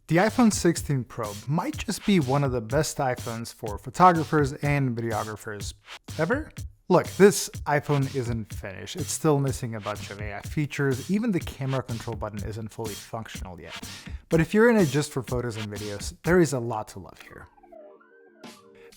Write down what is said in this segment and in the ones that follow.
The iPhone 16 Pro might just be one of the best iPhones for photographers and videographers ever. Look, this iPhone isn't finished. It's still missing a bunch of AI features. Even the camera control button isn't fully functional yet. But if you're in it just for photos and videos, there is a lot to love here.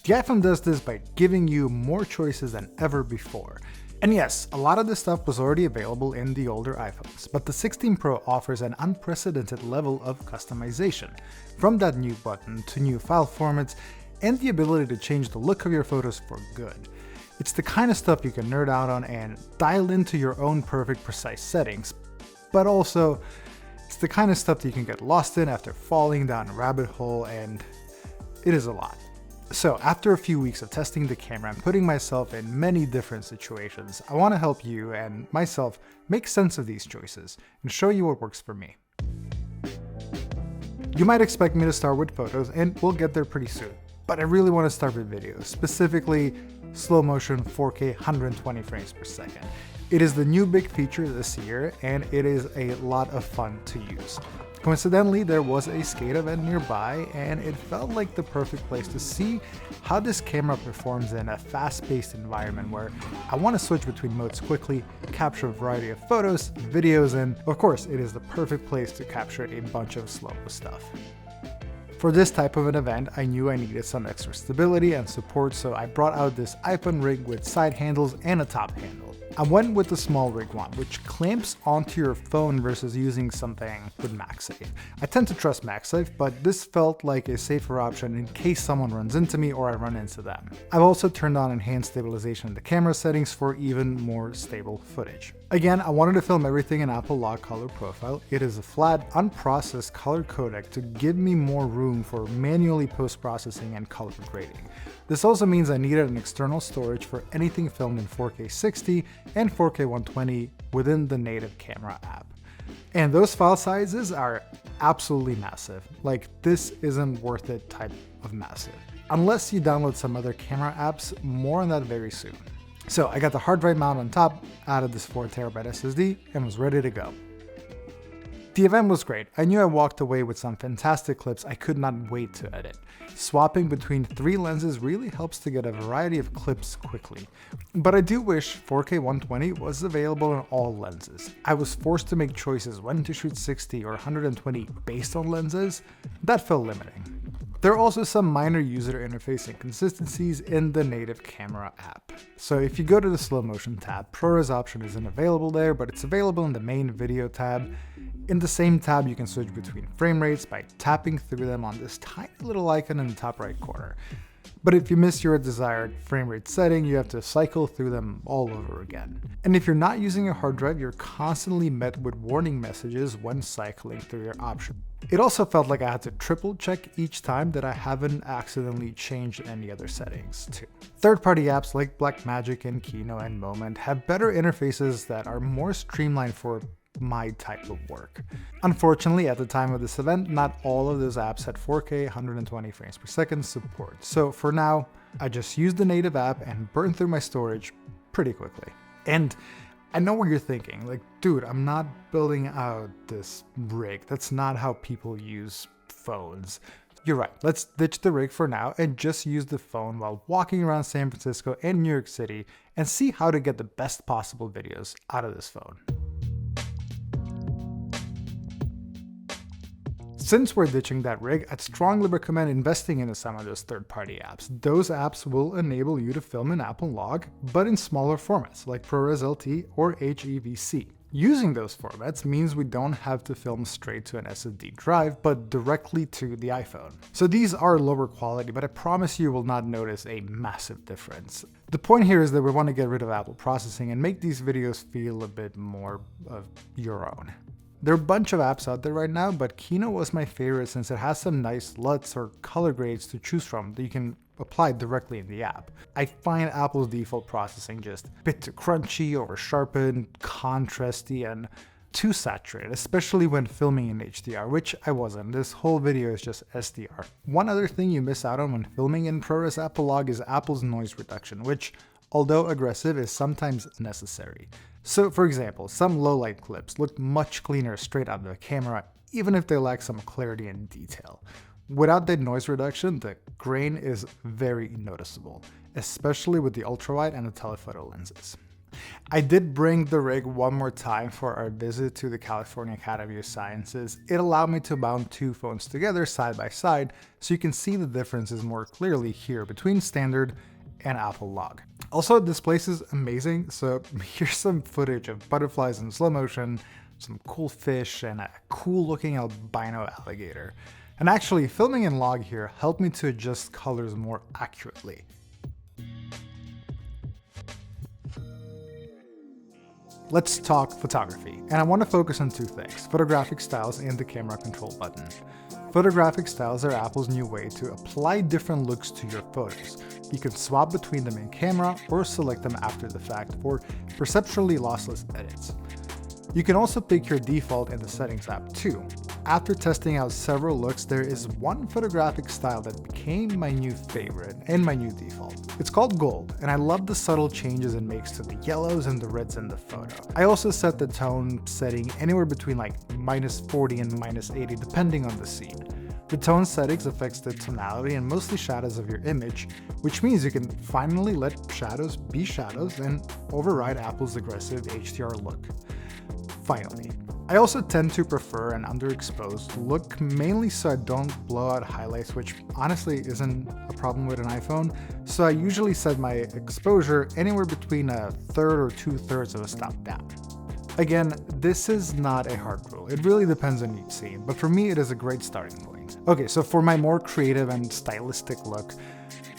The iPhone does this by giving you more choices than ever before. And yes, a lot of this stuff was already available in the older iPhones, but the 16 Pro offers an unprecedented level of customization, from that new button to new file formats, and the ability to change the look of your photos for good. It's the kind of stuff you can nerd out on and dial into your own perfect precise settings, but also it's the kind of stuff that you can get lost in after falling down a rabbit hole, and it is a lot. So after a few weeks of testing the camera and putting myself in many different situations, I want to help you and myself make sense of these choices and show you what works for me. You might expect me to start with photos, and we'll get there pretty soon, but I really want to start with videos, specifically slow motion 4K 120 frames per second. It is the new big feature this year, and it is a lot of fun to use. Coincidentally, there was a skate event nearby, and it felt like the perfect place to see how this camera performs in a fast-paced environment where I want to switch between modes quickly, capture a variety of photos, videos, and of course, it is the perfect place to capture a bunch of slow-mo stuff. For this type of an event, I knew I needed some extra stability and support, so I brought out this iPhone rig with side handles and a top handle. I went with the small rig one, which clamps onto your phone versus using something with MagSafe. I tend to trust MagSafe, but this felt like a safer option in case someone runs into me or I run into them. I've also turned on enhanced stabilization in the camera settings for even more stable footage. Again, I wanted to film everything in Apple Log color profile. It is a flat, unprocessed color codec to give me more room for manually post-processing and color grading. This also means I needed an external storage for anything filmed in 4K 60 and 4K 120 within the native camera app. And those file sizes are absolutely massive. Like, this isn't worth it type of massive. Unless you download some other camera apps, more on that very soon. So I got the hard drive mount on top, added this 4TB SSD, and was ready to go. The event was great. I knew I walked away with some fantastic clips I could not wait to edit. Swapping between 3 lenses really helps to get a variety of clips quickly. But I do wish 4K 120 was available on all lenses. I was forced to make choices when to shoot 60 or 120 based on lenses. That felt limiting. There are also some minor user interface inconsistencies in the native camera app. So if you go to the slow motion tab, ProRes option isn't available there, but it's available in the main video tab. In the same tab, you can switch between frame rates by tapping through them on this tiny little icon in the top right corner. But if you miss your desired frame rate setting, you have to cycle through them all over again. And if you're not using a hard drive, you're constantly met with warning messages when cycling through your option. It also felt like I had to triple check each time that I haven't accidentally changed any other settings too. Third-party apps like Blackmagic and Kino and Moment have better interfaces that are more streamlined for my type of work. Unfortunately, at the time of this event, not all of those apps had 4K 120 frames per second support. So for now, I just used the native app and burned through my storage pretty quickly. And I know what you're thinking, like, dude, I'm not building out this rig. That's not how people use phones. You're right, let's ditch the rig for now and just use the phone while walking around San Francisco and New York City and see how to get the best possible videos out of this phone. Since we're ditching that rig, I'd strongly recommend investing into some of those third-party apps. Those apps will enable you to film in Apple Log, but in smaller formats like ProRes LT or HEVC. Using those formats means we don't have to film straight to an SSD drive, but directly to the iPhone. So these are lower quality, but I promise you will not notice a massive difference. The point here is that we want to get rid of Apple processing and make these videos feel a bit more of your own. There are a bunch of apps out there right now, but Kino was my favorite since it has some nice LUTs or color grades to choose from that you can apply directly in the app. I find Apple's default processing just a bit too crunchy, over sharpened, contrasty, and too saturated, especially when filming in HDR, which I wasn't. This whole video is just SDR. One other thing you miss out on when filming in ProRes Apple Log is Apple's noise reduction, which, although aggressive, is sometimes necessary. So for example, some low light clips look much cleaner straight out of the camera, even if they lack some clarity and detail. Without that noise reduction, the grain is very noticeable, especially with the ultrawide and the telephoto lenses. I did bring the rig one more time for our visit to the California Academy of Sciences. It allowed me to mount two phones together side by side so you can see the differences more clearly here between standard and Apple Log. Also, this place is amazing, so here's some footage of butterflies in slow motion, some cool fish, and a cool looking albino alligator. And actually, filming in Log here helped me to adjust colors more accurately. Let's talk photography, and I want to focus on two things: photographic styles and the camera control button. Photographic styles are Apple's new way to apply different looks to your photos. You can swap between them in camera or select them after the fact for perceptually lossless edits. You can also pick your default in the Settings app too. After testing out several looks, there is one photographic style that became my new favorite and my new default. It's called Gold, and I love the subtle changes it makes to the yellows and the reds in the photo. I also set the tone setting anywhere between like -40 and -80 depending on the scene. The tone settings affects the tonality and mostly shadows of your image, which means you can finally let shadows be shadows and override Apple's aggressive HDR look. Finally, I also tend to prefer an underexposed look, mainly so I don't blow out highlights, which honestly isn't a problem with an iPhone, so I usually set my exposure anywhere between 1/3 or 2/3 of a stop down. Again, this is not a hard rule, it really depends on each scene, but for me it is a great starting point. Okay, so for my more creative and stylistic look,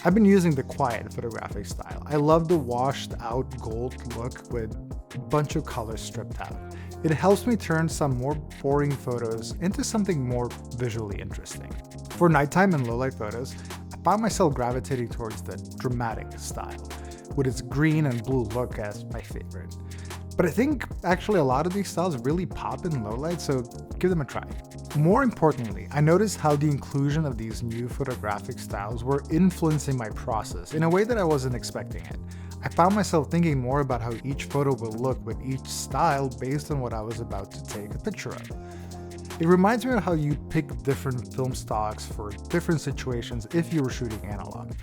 I've been using the quiet photographic style. I love the washed out gold look with a bunch of colors stripped out. It helps me turn some more boring photos into something more visually interesting. For nighttime and low-light photos, I found myself gravitating towards the dramatic style, with its green and blue look as my favorite. But I think actually a lot of these styles really pop in low light, so give them a try. More importantly, I noticed how the inclusion of these new photographic styles were influencing my process in a way that I wasn't expecting it. I found myself thinking more about how each photo will look with each style based on what I was about to take a picture of. It reminds me of how you pick different film stocks for different situations if you were shooting analog.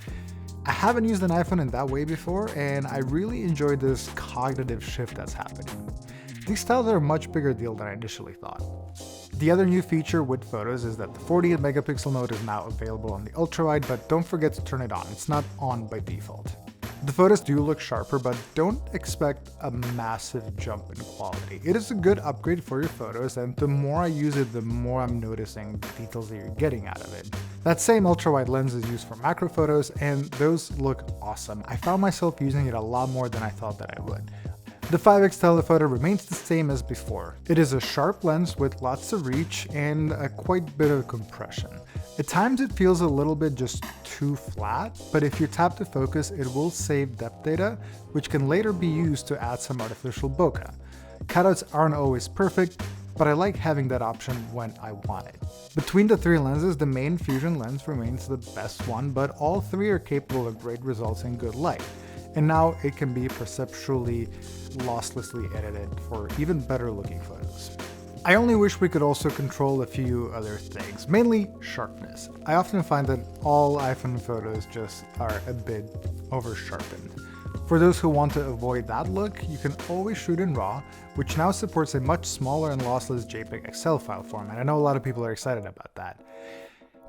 I haven't used an iPhone in that way before, and I really enjoyed this cognitive shift that's happening. These styles are a much bigger deal than I initially thought. The other new feature with photos is that the 48 megapixel mode is now available on the ultrawide, but don't forget to turn it on. It's not on by default. The photos do look sharper, but don't expect a massive jump in quality. It is a good upgrade for your photos, and the more I use it, the more I'm noticing the details that you're getting out of it. That same ultra-wide lens is used for macro photos, and those look awesome. I found myself using it a lot more than I thought that I would. The 5x telephoto remains the same as before. It is a sharp lens with lots of reach and a quite bit of compression. At times it feels a little bit just too flat, but if you tap to focus, it will save depth data, which can later be used to add some artificial bokeh. Cutouts aren't always perfect, but I like having that option when I want it. Between the three lenses, the main fusion lens remains the best one, but all three are capable of great results in good light. And now it can be perceptually losslessly edited for even better looking photos. I only wish we could also control a few other things, mainly sharpness. I often find that all iPhone photos just are a bit over sharpened. For those who want to avoid that look, you can always shoot in RAW, which now supports a much smaller and lossless JPEG XL file format. I know a lot of people are excited about that.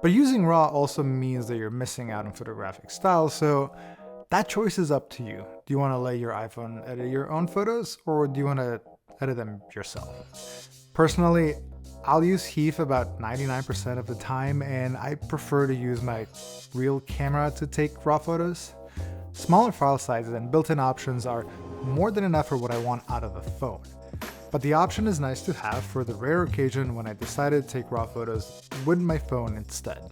But using RAW also means that you're missing out on photographic style, so that choice is up to you. Do you want to let your iPhone edit your own photos, or do you want to edit them yourself? Personally, I'll use HEIF about 99% of the time, and I prefer to use my real camera to take RAW photos. Smaller file sizes and built-in options are more than enough for what I want out of the phone. But the option is nice to have for the rare occasion when I decided to take RAW photos with my phone instead.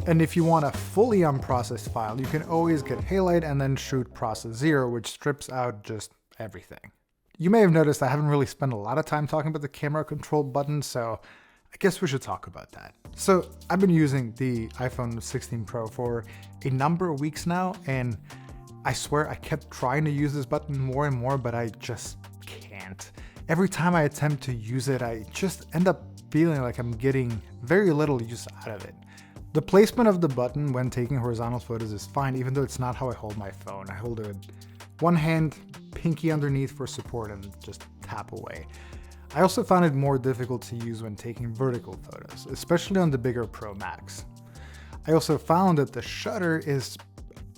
And if you want a fully unprocessed file, you can always get Halide and then shoot Process 0, which strips out just everything. You may have noticed I haven't really spent a lot of time talking about the camera control button, so I guess we should talk about that. So I've been using the iPhone 16 Pro for a number of weeks now, and I swear I kept trying to use this button more and more, but I just can't. Every time I attempt to use it, I just end up feeling like I'm getting very little use out of it. The placement of the button when taking horizontal photos is fine, even though it's not how I hold my phone. I hold it with one hand, pinky underneath for support, and just tap away. I also found it more difficult to use when taking vertical photos, especially on the bigger Pro Max. I also found that the shutter is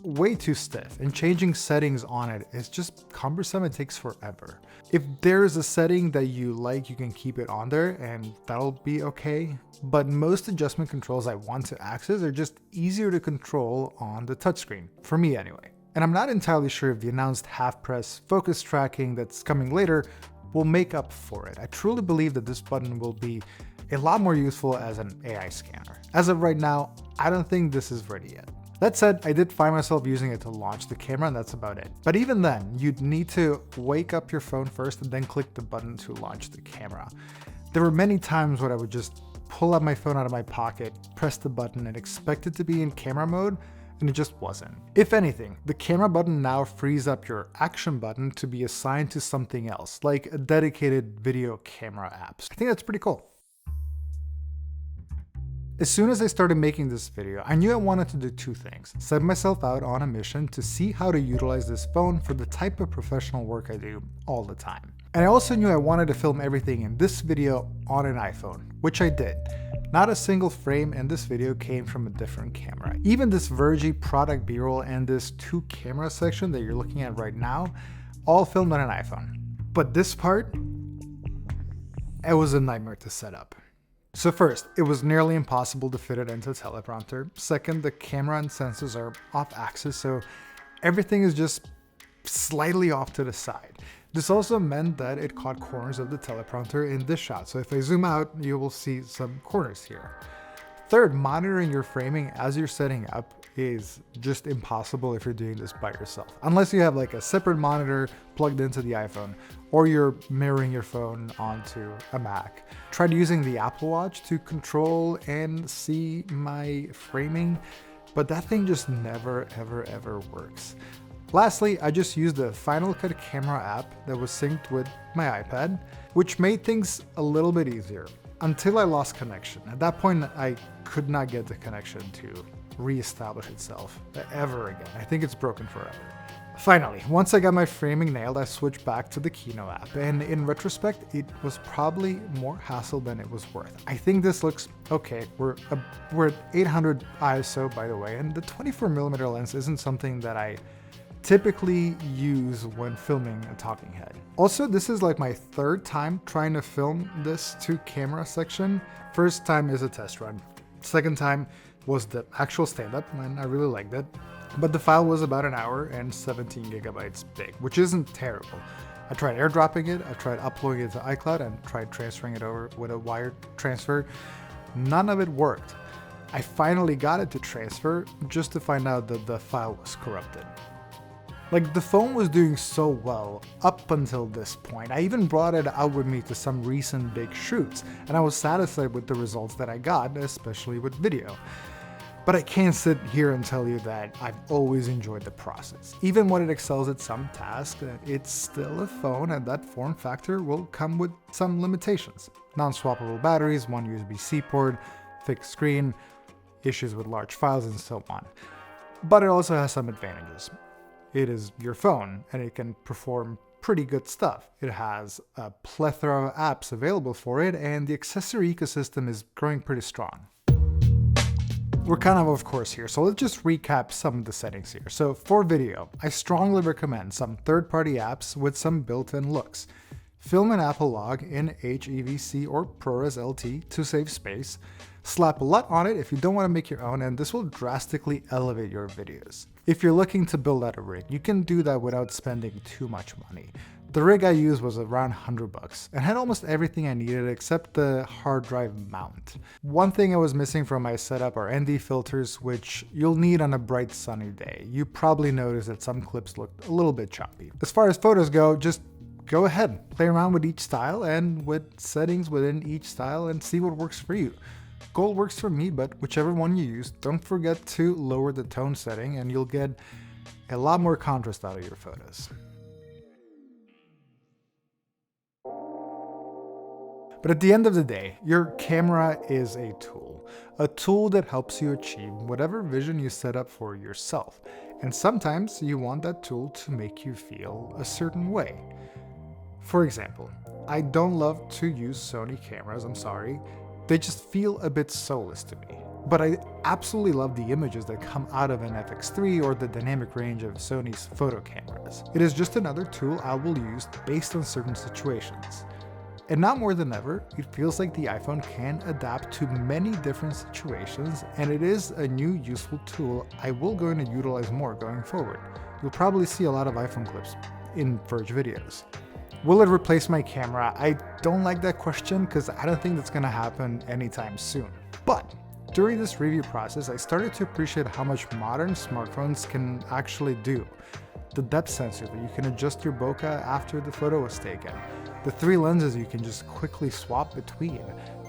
way too stiff, and changing settings on it is just cumbersome and takes forever. If there's a setting that you like, you can keep it on there and that'll be okay. But most adjustment controls I want to access are just easier to control on the touchscreen, for me anyway. And I'm not entirely sure if the announced half-press focus tracking that's coming later will make up for it. I truly believe that this button will be a lot more useful as an AI scanner. As of right now, I don't think this is ready yet. That said, I did find myself using it to launch the camera, and that's about it. But even then, you'd need to wake up your phone first and then click the button to launch the camera. There were many times when I would just pull out my phone out of my pocket, press the button, and expect it to be in camera mode, and it just wasn't. If anything, the camera button now frees up your action button to be assigned to something else, like a dedicated video camera apps. I think that's pretty cool. As soon as I started making this video, I knew I wanted to do two things: set myself out on a mission to see how to utilize this phone for the type of professional work I do all the time. And I also knew I wanted to film everything in this video on an iPhone, which I did. Not a single frame in this video came from a different camera. Even this Verge product B-roll and this 2 camera section that you're looking at right now, all filmed on an iPhone. But this part, it was a nightmare to set up. So first, it was nearly impossible to fit it into a teleprompter. Second, the camera and sensors are off axis, so everything is just slightly off to the side. This also meant that it caught corners of the teleprompter in this shot, so if I zoom out, you will see some corners here. Third, monitoring your framing as you're setting up is just impossible if you're doing this by yourself, unless you have like a separate monitor plugged into the iPhone, or you're mirroring your phone onto a Mac. Tried using the Apple Watch to control and see my framing, but that thing just never ever works. Lastly, I just used the Final Cut camera app that was synced with my iPad, which made things a little bit easier, until I lost connection. At that point, I could not get the connection to reestablish itself ever again. I think it's broken forever. Finally, once I got my framing nailed, I switched back to the Kino app, and in retrospect, it was probably more hassle than it was worth. I think this looks okay. We're at 800 ISO, by the way, and the 24mm lens isn't something that I typically use when filming a talking head. Also, this is like my 3rd time trying to film this 2 camera section. First time is a test run. Second time was the actual stand-up, and I really liked it. But the file was about an hour and 17 gigabytes big, which isn't terrible. I tried airdropping it, I tried uploading it to iCloud, and tried transferring it over with a wire transfer. None of it worked. I finally got it to transfer just to find out that the file was corrupted. Like, the phone was doing so well up until this point. I even brought it out with me to some recent big shoots, and I was satisfied with the results that I got, especially with video. But I can't sit here and tell you that I've always enjoyed the process. Even when it excels at some tasks, it's still a phone, and that form factor will come with some limitations. Non-swappable batteries, one USB-C port, fixed screen, issues with large files, and so on. But it also has some advantages. It is your phone, and it can perform pretty good stuff. It has a plethora of apps available for it, and the accessory ecosystem is growing pretty strong. We're kind of course here, so let's just recap some of the settings here. So for video, I strongly recommend some third-party apps with some built-in looks. Film an Apple Log in HEIF or ProRes LT to save space. Slap a LUT on it if you don't want to make your own, and this will drastically elevate your videos. If you're looking to build out a rig, you can do that without spending too much money. The rig I used was around $100 and had almost everything I needed except the hard drive mount. One thing I was missing from my setup are ND filters, which you'll need on a bright sunny day. You probably noticed that some clips looked a little bit choppy. As far as photos go, just go ahead, play around with each style and with settings within each style and see what works for you. Gold works for me, but whichever one you use, don't forget to lower the tone setting and you'll get a lot more contrast out of your photos. But at the end of the day, your camera is a tool that helps you achieve whatever vision you set up for yourself. And sometimes you want that tool to make you feel a certain way. For example, I don't love to use Sony cameras, I'm sorry. They just feel a bit soulless to me. But I absolutely love the images that come out of an FX3 or the dynamic range of Sony's photo cameras. It is just another tool I will use based on certain situations. And now more than ever, it feels like the iPhone can adapt to many different situations, and it is a new useful tool I will going to utilize more going forward. You'll probably see a lot of iPhone clips in Verge videos. Will it replace my camera? I don't like that question because I don't think that's going to happen anytime soon. But during this review process, I started to appreciate how much modern smartphones can actually do. The depth sensor that you can adjust your bokeh after the photo was taken. The 3 lenses you can just quickly swap between.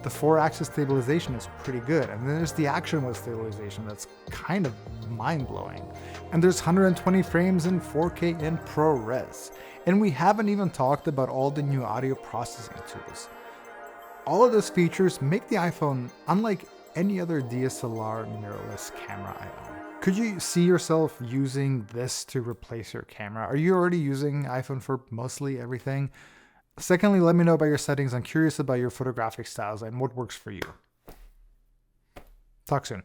The 4-axis stabilization is pretty good. And then there's the action mode stabilization that's kind of mind-blowing. And there's 120 frames in 4K in ProRes. And we haven't even talked about all the new audio processing tools. All of those features make the iPhone unlike any other DSLR mirrorless camera I own. Could you see yourself using this to replace your camera? Are you already using iPhone for mostly everything? Secondly, let me know about your settings. I'm curious about your photographic styles and what works for you. Talk soon.